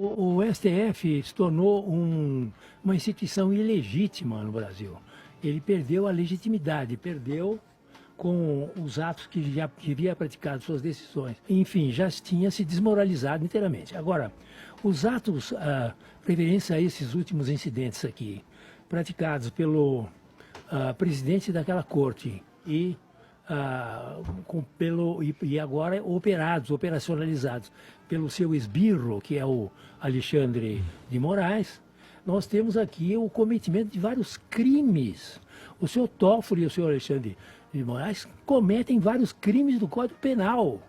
O STF se tornou uma instituição ilegítima no Brasil. Ele perdeu a legitimidade, perdeu com os atos que já havia praticado, suas decisões. Enfim, já tinha se desmoralizado inteiramente. Agora, os atos referentes a esses últimos incidentes aqui, praticados pelo presidente daquela corte e agora operacionalizados pelo seu esbirro, que é o Alexandre de Moraes, nós temos aqui o cometimento de vários crimes. O senhor Toffoli e o senhor Alexandre de Moraes cometem vários crimes do Código Penal.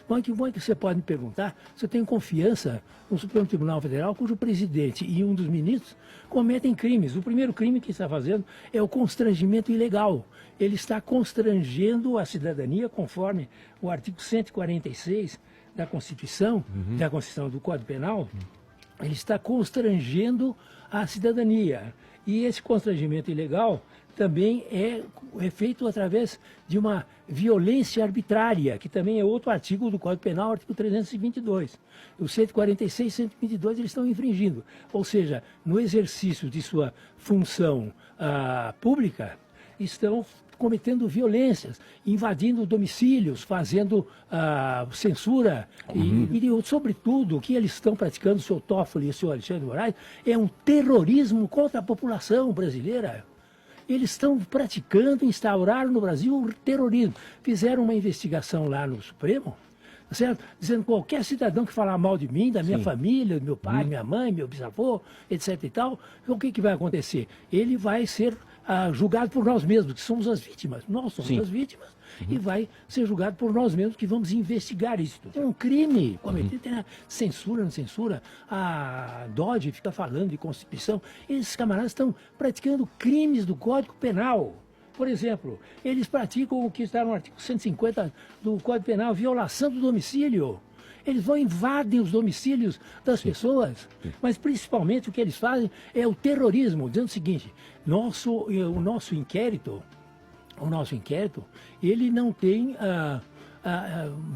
Como é que você pode me perguntar se eu tenho confiança no Supremo Tribunal Federal, cujo presidente e um dos ministros cometem crimes? O primeiro crime que está fazendo é o constrangimento ilegal. Ele está constrangendo a cidadania, conforme o artigo 146 da Constituição, da Constituição do Código Penal. Ele está constrangendo a cidadania. E esse constrangimento ilegal também é feito através de uma violência arbitrária, que também é outro artigo do Código Penal, artigo 322. O 146 e 122 eles estão infringindo. Ou seja, no exercício de sua função pública, estão cometendo violências, invadindo domicílios, fazendo censura e, sobretudo, o que eles estão praticando, o senhor Toffoli e o senhor Alexandre de Moraes, é um terrorismo contra a população brasileira. Eles estão praticando, instauraram no Brasil o terrorismo. Fizeram uma investigação lá no Supremo, certo? Dizendo que qualquer cidadão que falar mal de mim, da minha família, do meu pai, minha mãe, meu bisavô, etc. e tal, o que vai acontecer? Ele vai ser julgado por nós mesmos, que somos as vítimas. Nós somos as vítimas e vai ser julgado por nós mesmos, que vamos investigar isso. É um crime cometido, tem a censura, não censura. A Dodge fica falando de Constituição. Esses camaradas estão praticando crimes do Código Penal. Por exemplo, eles praticam o que está no artigo 150 do Código Penal, violação do domicílio. Eles vão invadem os domicílios das pessoas, mas principalmente o que eles fazem é o terrorismo, dizendo o seguinte: o nosso inquérito, ele não tem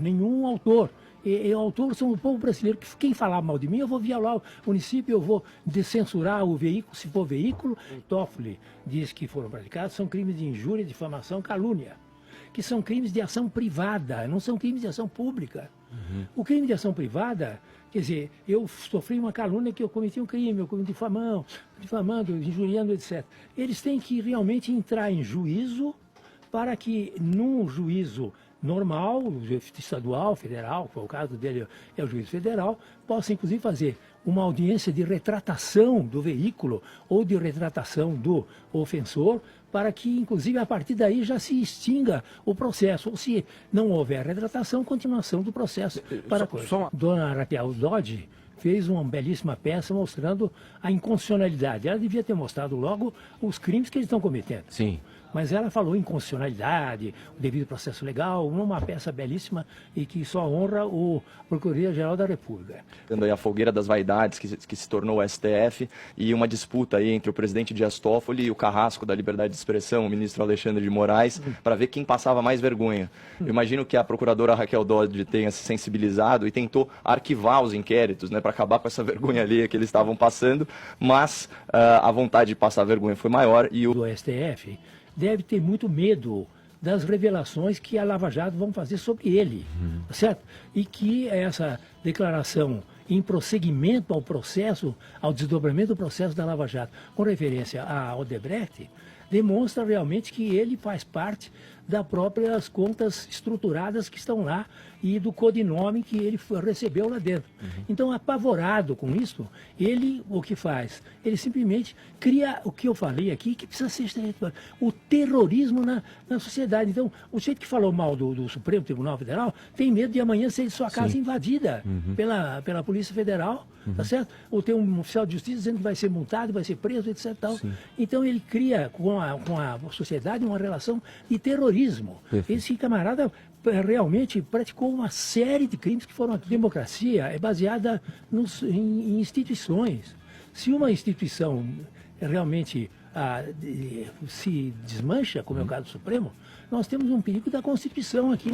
nenhum autor. E o autor são o povo brasileiro, que quem falar mal de mim, eu vou violar o município, eu vou descensurar o veículo, se for veículo. O Toffoli diz que foram praticados, são crimes de injúria, difamação, calúnia, que são crimes de ação privada, não são crimes de ação pública. O crime de ação privada, quer dizer, eu sofri uma calúnia que eu cometi um crime, eu cometi difamando, injuriando, etc. Eles têm que realmente entrar em juízo para que, num juízo normal, estadual, federal, que é o caso dele, é o juiz federal, possa inclusive fazer uma audiência de retratação do veículo ou de retratação do ofensor, para que, inclusive, a partir daí já se extinga o processo. Ou se não houver retratação, continuação do processo para a coisa. Dona Raquel Dodge fez uma belíssima peça mostrando a inconstitucionalidade. Ela devia ter mostrado logo os crimes que eles estão cometendo. Sim. Mas ela falou em constitucionalidade, o devido processo legal, uma peça belíssima e que só honra o Procuradoria-Geral da República. Dando aí a fogueira das vaidades que se tornou o STF e uma disputa aí entre o presidente Dias Toffoli e o carrasco da liberdade de expressão, o ministro Alexandre de Moraes, para ver quem passava mais vergonha. Eu imagino que a procuradora Raquel Dodge tenha se sensibilizado e tentou arquivar os inquéritos, né, para acabar com essa vergonha alheia que eles estavam passando, mas a vontade de passar vergonha foi maior e o STF deve ter muito medo das revelações que a Lava Jato vão fazer sobre ele, certo? E que essa declaração em prosseguimento ao processo, ao desdobramento do processo da Lava Jato, com referência a Odebrecht, demonstra realmente que ele faz parte das próprias contas estruturadas que estão lá e do codinome que ele recebeu lá dentro. Então, apavorado com isso, ele o que faz? Ele simplesmente cria o que eu falei aqui, que precisa ser o terrorismo na sociedade. Então, o jeito que falou mal do Supremo Tribunal Federal tem medo de amanhã ser sua casa invadida pela Polícia Federal, tá certo? Ou tem um oficial de justiça dizendo que vai ser multado, vai ser preso, etc. Tal. Então, ele cria com a sociedade uma relação de terrorismo. Esse camarada realmente praticou uma série de crimes que foram... A democracia é baseada em instituições. Se uma instituição realmente se desmancha, como é o caso do Supremo, nós temos um perigo da Constituição aqui.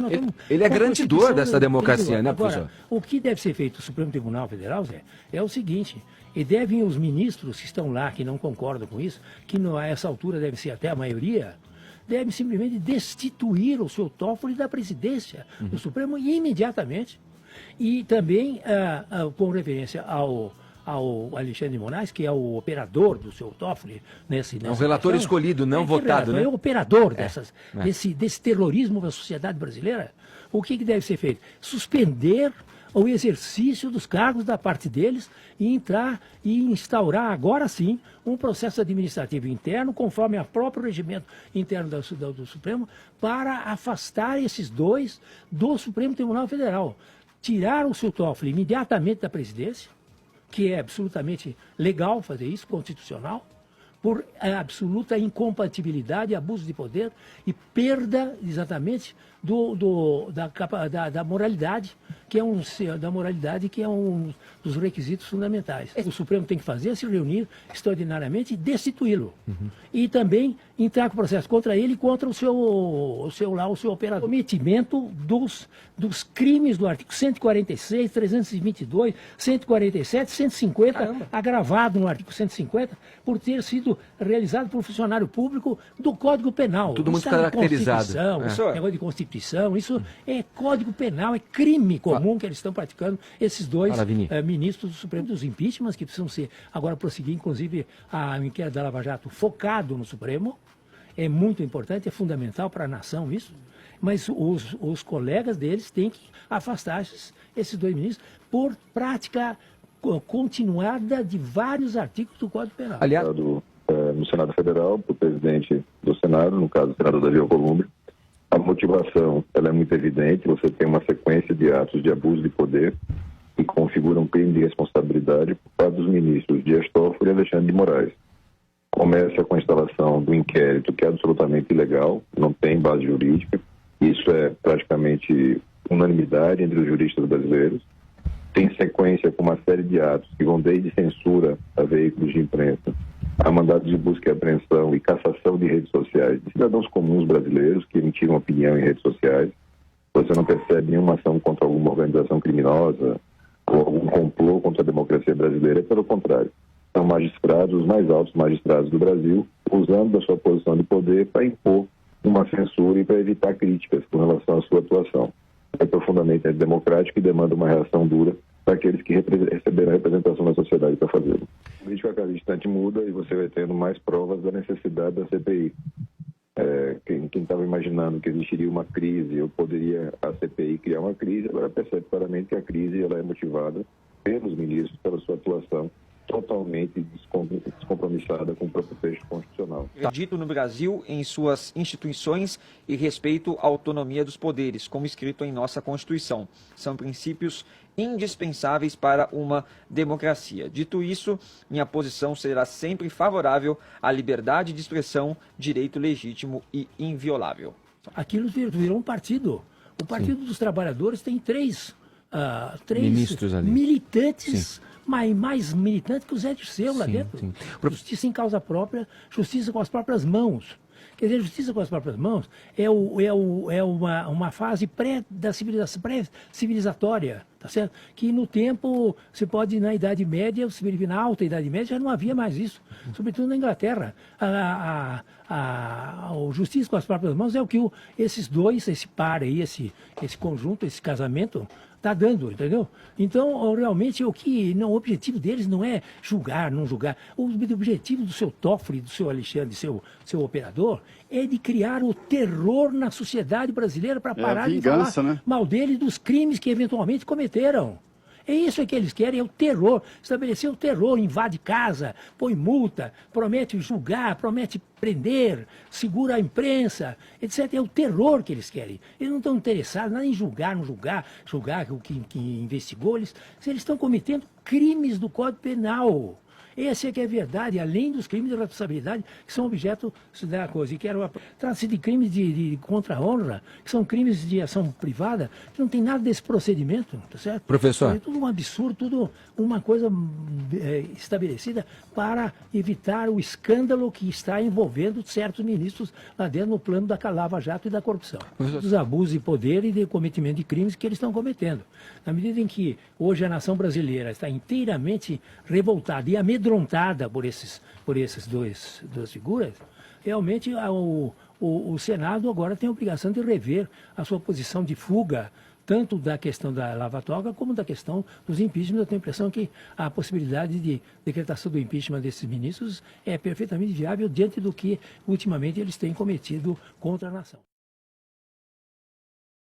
Ele é garantidor dessa democracia, né, Agora, professor? o que deve ser feito no Supremo Tribunal Federal, Zé, é o seguinte, e devem os ministros que estão lá, que não concordam com isso, que a essa altura deve ser até a maioria, devem simplesmente destituir o seu Toffoli da presidência do Supremo imediatamente. E também, com referência ao Alexandre de Moraes, que é o operador do seu Toffoli. É um relator escolhido, não votado, né? É o operador desse terrorismo da sociedade brasileira. O que deve ser feito? Suspender o exercício dos cargos da parte deles e entrar e instaurar, agora sim, um processo administrativo interno, conforme o próprio regimento interno do Supremo, para afastar esses dois do Supremo Tribunal Federal. Tirar o seu Toffoli imediatamente da presidência, que é absolutamente legal fazer isso, constitucional, por absoluta incompatibilidade, abuso de poder e perda exatamente da moralidade, que é um dos requisitos fundamentais. O Supremo tem que fazer é se reunir extraordinariamente e destituí-lo. E também entrar com processo contra ele e contra o seu operador. Cometimento dos crimes do artigo 146, 322, 147, 150, Caramba. Agravado no artigo 150, por ter sido realizado por um funcionário público do Código Penal. Tudo muito caracterizado. Negócio de Constituição, isso é Código Penal, é crime comum que eles estão praticando, esses dois ministros do Supremo, dos impeachments, que precisam ser, agora prosseguir, inclusive, a inquérito da Lava Jato focado no Supremo. É muito importante, é fundamental para a nação isso, mas os colegas deles têm que afastar esses dois ministros por prática continuada de vários artigos do Código Penal. Aliás, no Senado Federal, para o presidente do Senado, no caso o senador Davi Alcolumbre, a motivação ela é muito evidente. Você tem uma sequência de atos de abuso de poder que configuram um crime de responsabilidade por parte dos ministros Dias Toffoli e Alexandre de Moraes. Começa com a instalação do inquérito, que é absolutamente ilegal, não tem base jurídica. Isso é praticamente unanimidade entre os juristas brasileiros. Tem sequência com uma série de atos que vão desde censura a veículos de imprensa, a mandados de busca e apreensão e cassação de redes sociais de cidadãos comuns brasileiros que emitiram opinião em redes sociais. Você não percebe nenhuma ação contra alguma organização criminosa ou algum complô contra a democracia brasileira, pelo contrário. São magistrados, os mais altos magistrados do Brasil, usando da sua posição de poder para impor uma censura e para evitar críticas com relação à sua atuação. É profundamente antidemocrático e demanda uma reação dura para aqueles que receberam a representação da sociedade para fazê-lo. A política a cada instante muda e você vai tendo mais provas da necessidade da CPI. Quem estava imaginando que existiria uma crise ou poderia a CPI criar uma crise, agora percebe claramente que a crise ela é motivada pelos ministros, pela sua atuação totalmente descompromissada com o próprio texto constitucional. Dito no Brasil em suas instituições e respeito à autonomia dos poderes, como escrito em nossa Constituição. São princípios indispensáveis para uma democracia. Dito isso, minha posição será sempre favorável à liberdade de expressão, direito legítimo e inviolável. Aquilo virou um partido. O Partido dos Trabalhadores tem três ministros ali, militantes, mais militantes que o Zé Dirceu lá dentro. Sim. Justiça em causa própria, justiça com as próprias mãos. Quer dizer, justiça com as próprias mãos é uma fase pré-civilizatória, tá certo? Que no tempo, você pode, na Idade Média, na Alta Idade Média, já não havia mais isso, sobretudo na Inglaterra. A justiça com as próprias mãos é o que esses dois, esse par aí, esse conjunto, esse casamento, está dando, entendeu? Então, realmente, o objetivo deles não é julgar, não julgar. O objetivo do seu Toffoli, do seu Alexandre, seu operador, é de criar o terror na sociedade brasileira para parar de falar mal dele dos crimes que eventualmente cometeram. É isso que eles querem, é o terror. Estabelecer o terror, invade casa, põe multa, promete julgar, promete prender, segura a imprensa, etc. É o terror que eles querem. Eles não estão interessados nada em julgar o que investigou. Eles estão cometendo crimes do Código Penal. Essa é que é a verdade, além dos crimes de responsabilidade que são objeto da coisa. Trata-se de crimes de contra a honra, que são crimes de ação privada, que não tem nada desse procedimento, tá certo? Professor. É tudo um absurdo, tudo uma coisa estabelecida para evitar o escândalo que está envolvendo certos ministros lá dentro no plano da Lava Jato e da corrupção. Dos abusos de poder e de cometimento de crimes que eles estão cometendo. Na medida em que hoje a nação brasileira está inteiramente revoltada e amedrontada por essas duas figuras, realmente o Senado agora tem a obrigação de rever a sua posição de fuga, tanto da questão da lava-toga como da questão dos impeachments. Eu tenho a impressão que a possibilidade de decretação do impeachment desses ministros é perfeitamente viável diante do que ultimamente eles têm cometido contra a nação.